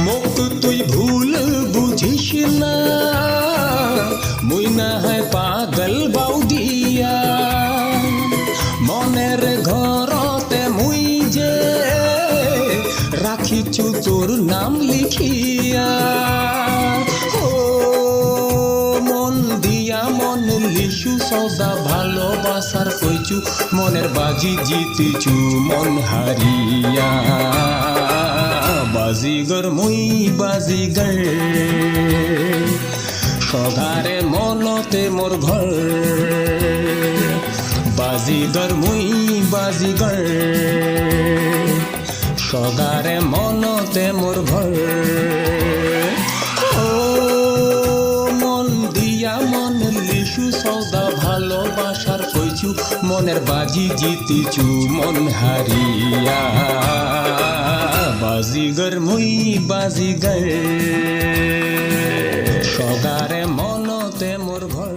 মোক তুই ভুল বুঝিস না, মুই না হয় পাগল বাউদিয়া, মনের ঘরতে মুই যে রাখিছু তোর নাম লিখিয়া। ও মন দিয়া মন লিখু সদা ভালোবাসার কইছু, মনের বাজি জিতিছু মন হারিয়া। বাজিগর মুই বাজিগর, সগারে মনতে মোর ঘর। বাজিগর মুই বাজিগর, সগারে মনতে মোর ঘর। ও মন দিয়া মন লিখু সদা ভালোবাসার কইছু, মনের বাজি জিতিছু মন হারিয়া। বাজিগর মুই বাজিগর, সগারে মনতে মোর ঘর।